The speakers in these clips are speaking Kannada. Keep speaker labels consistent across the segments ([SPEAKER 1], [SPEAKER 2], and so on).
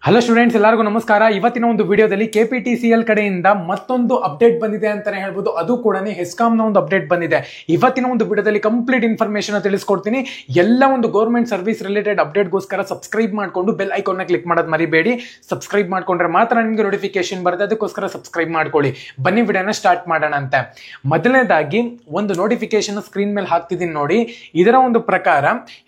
[SPEAKER 1] ಹಲೋ ಸ್ಟೂಡೆಂಟ್ಸ್, ಎಲ್ಲರಿಗೂ ನಮಸ್ಕಾರ. ಇವತ್ತಿನ ಒಂದು ವಿಡಿಯೋದಲ್ಲಿ KPTCL ಕಡೆಯಿಂದ ಮತ್ತೊಂದು ಅಪ್ಡೇಟ್ ಬಂದಿದೆ ಅಂತಾನೆ ಹೇಳ್ಬೋದು. ಅದು ಕೂಡ ಹೆಸ್ಕಾಂನ ಒಂದು ಅಪ್ಡೇಟ್ ಬಂದಿದೆ. ಇವತ್ತಿನ ಒಂದು ವಿಡಿಯೋದಲ್ಲಿ ಕಂಪ್ಲೀಟ್ ಇನ್ಫಾರ್ಮೇಶನ್ ತಿಳಿಸ್ಕೊಡ್ತೀನಿ. ಎಲ್ಲ ಒಂದು ಗೌರ್ಮೆಂಟ್ ಸರ್ವಿಸ್ ರಿಲೇಟೆಡ್ ಅಪ್ಡೇಟ್ಗೋಸ್ಕರ ಸಬ್ಸ್ಕ್ರೈಬ್ ಮಾಡ್ಕೊಂಡು ಬೆಲ್ ಐಕಾನ್ನ ಕ್ಲಿಕ್ ಮಾಡೋದು ಮರಿಬೇಡಿ. ಸಬ್ಸ್ಕ್ರೈಬ್ ಮಾಡ್ಕೊಂಡ್ರೆ ಮಾತ್ರ ನಿಮಗೆ ನೋಟಿಫಿಕೇಶನ್ ಬರುತ್ತೆ. ಅದಕ್ಕೋಸ್ಕರ ಸಬ್ಸ್ಕ್ರೈಬ್ ಮಾಡ್ಕೊಳ್ಳಿ. ಬನ್ನಿ ವಿಡಿಯೋನ ಸ್ಟಾರ್ಟ್ ಮಾಡೋಣ ಅಂತ. ಮೊದಲನೇದಾಗಿ ಒಂದು ನೋಟಿಫಿಕೇಶನ್ ಸ್ಕ್ರೀನ್ ಮೇಲೆ ಹಾಕ್ತಿದ್ದೀನಿ ನೋಡಿ. ಇದರ ಒಂದು ಪ್ರಕಾರ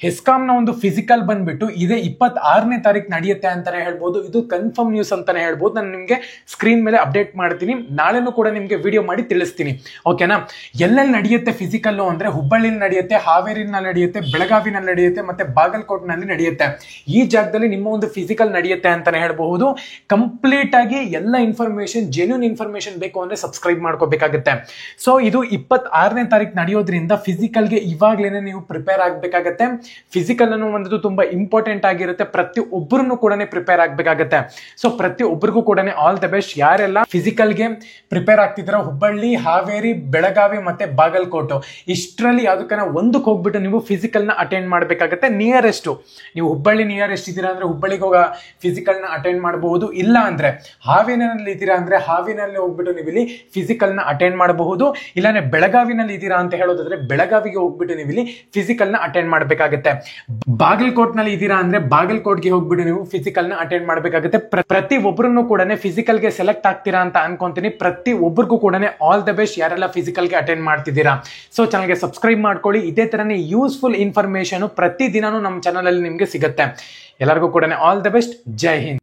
[SPEAKER 1] ಹೆಸ್ಕಾಂನ ಒಂದು ಫಿಸಿಕಲ್ ಬಂದ್ಬಿಟ್ಟು ಇದೇ 26ನೇ ತಾರೀಕು ನಡೆಯುತ್ತೆ ಅಂತಾನೆ ಹೇಳ್ಬೋದು. ಇದು ಕನ್ಫರ್ಮ್ ನ್ಯೂಸ್ ಅಂತಾನೆ ಹೇಳ್ಬೋದು. ನಾನು ನಿಮಗೆ ಸ್ಕ್ರೀನ್ ಮೇಲೆ ಅಪ್ಡೇಟ್ ಮಾಡ್ತೀನಿ. ನಾಳೆನೂ ಕೂಡ ನಿಮಗೆ ವಿಡಿಯೋ ಮಾಡಿ ತಿಳಿಸ್ತೀನಿ. ಓಕೆನಾ? ಎಲ್ಲೆಲ್ಲಿ ನಡೆಯುತ್ತೆ ಫಿಸಿಕಲ್ ಅಂದ್ರೆ ಹುಬ್ಬಳ್ಳಿಲಿ ನಡೆಯುತ್ತೆ, ಹಾವೇರಿನಲ್ಲಿ ನಡೆಯುತ್ತೆ, ಬೆಳಗಾವಿನಲ್ಲಿ ನಡೆಯುತ್ತೆ, ಮತ್ತೆ ಬಾಗಲಕೋಟ್ನಲ್ಲಿ ನಡೆಯುತ್ತೆ. ಈ ಜಾಗದಲ್ಲಿ ನಿಮ್ಮ ಒಂದು ಫಿಸಿಕಲ್ ನಡೆಯುತ್ತೆ ಅಂತಾನೆ ಹೇಳ್ಬಹುದು. ಕಂಪ್ಲೀಟ್ ಆಗಿ ಎಲ್ಲ ಇನ್ಫಾರ್ಮೇಶನ್, ಜೆನ್ಯೂನ್ ಇನ್ಫಾರ್ಮೇಶನ್ ಬೇಕು ಅಂದ್ರೆ ಸಬ್ಸ್ಕ್ರೈಬ್ ಮಾಡ್ಕೋಬೇಕಾಗುತ್ತೆ. ಸೊ ಇದು 26ನೇ ತಾರೀಕು ನಡೆಯೋದ್ರಿಂದ ಫಿಸಿಕಲ್ಗೆ ಇವಾಗ್ಲೇನೆ ನೀವು ಪ್ರಿಪೇರ್ ಆಗ್ಬೇಕಾಗತ್ತೆ. ಫಿಸಿಕಲ್ ಅನ್ನುವಂಥದ್ದು ತುಂಬಾ ಇಂಪಾರ್ಟೆಂಟ್ ಆಗಿರುತ್ತೆ. ಪ್ರತಿ ಒಬ್ಬರನ್ನು ಕೂಡ ಪ್ರಿಪೇರ್ ಆಗ್ಬೇಕಾಗತ್ತೆ. ಸೊ ಪ್ರತಿ ಒಬ್ಬರಿಗೂ ಕೂಡ ಆಲ್ ದ ಬೆಸ್ಟ್. ಯಾರೆಲ್ಲ ಫಿಸಿಕಲ್ಗೆ ಪ್ರಿಪೇರ್ ಆಗ್ತಿದ್ದೀರಾ, ಹುಬ್ಬಳ್ಳಿ, ಹಾವೇರಿ, ಬೆಳಗಾವಿ ಮತ್ತೆ ಬಾಗಲಕೋಟೆ ಇಷ್ಟರಲ್ಲಿ ಯಾವ್ದಕ್ಕನ ಒಂದಕ್ಕೆ ಹೋಗ್ಬಿಟ್ಟು ನೀವು ಫಿಸಿಕಲ್ ನ ಅಟೆಂಡ್ ಮಾಡಬೇಕಾಗತ್ತೆ. ನಿಯರೆಸ್ಟ್ ನೀವು ಹುಬ್ಬಳ್ಳಿ ನಿಯರೆಸ್ಟ್ ಇದ್ದೀರಾ ಅಂದ್ರೆ ಹುಬ್ಬಳ್ಳಿಗೆ ಹೋಗ ಫಿಸಿಕಲ್ ನ ಅಟೆಂಡ್ ಮಾಡಬಹುದು. ಇಲ್ಲ ಅಂದ್ರೆ ಹಾವೇರಿನಲ್ಲಿ ಇದ್ದೀರಾ ಅಂದ್ರೆ ಹಾವೇರಿನಲ್ಲಿ ಹೋಗ್ಬಿಟ್ಟು ನೀವು ಇಲ್ಲಿ ಫಿಸಿಕಲ್ ನ ಅಟೆಂಡ್ ಮಾಡಬಹುದು. ಇಲ್ಲಾಂದ್ರೆ ಬೆಳಗಾವಿನಲ್ಲಿ ಇದ್ದೀರಾ ಅಂತ ಹೇಳೋದಾದ್ರೆ ಬೆಳಗಾವಿಗೆ ಹೋಗ್ಬಿಟ್ಟು ನೀವು ಇಲ್ಲಿ ಫಿಸಿಕಲ್ ನ ಅಟೆಂಡ್ ಮಾಡಬೇಕಾಗತ್ತೆ. ಬಾಗಲಕೋಟ್ ನಲ್ಲಿ ಇದ್ದೀರಾ ಅಂದ್ರೆ ಬಾಗಲಕೋಟ್ಗೆ ಹೋಗ್ಬಿಟ್ಟು ನೀವು ಫಿಸಿಕಲ್ ನ ಅಟೆಂಡ್ ಮಾಡಬೇಕಾಗುತ್ತೆ. ಪ್ರತಿ ಒಬ್ಬರನ್ನು ಕೂಡ ಫಿಸಿಕಲ್ ಗೆ ಸೆಲೆಕ್ಟ್ ಆಗ್ತೀರಾ ಅಂತ ಅನ್ಕೊಂತೀನಿ. ಪ್ರತಿ ಒಬ್ಬರಿಗೂ ಕೂಡ ಆಲ್ ದ ಬೆಸ್ಟ್ ಯಾರೆಲ್ಲ ಫಿಸಿಕಲ್ ಗೆ ಅಟೆಂಡ್ ಮಾಡ್ತಿದ್ದೀರಾ. ಸೊ ಚಾನಲ್ಗೆ ಸಬ್ಸ್ಕ್ರೈಬ್ ಮಾಡ್ಕೊಳ್ಳಿ. ಇದೇ ತರನೇ ಯೂಸ್ಫುಲ್ ಇನ್ಫಾರ್ಮೇಶನ್ ಪ್ರತಿ ದಿನಾನು ನಮ್ಮ ಚಾನಲ್ ಅಲ್ಲಿ ನಿಮ್ಗೆ ಸಿಗುತ್ತೆ. ಎಲ್ಲರಿಗೂ ಕೂಡ all the best. Jai Hind.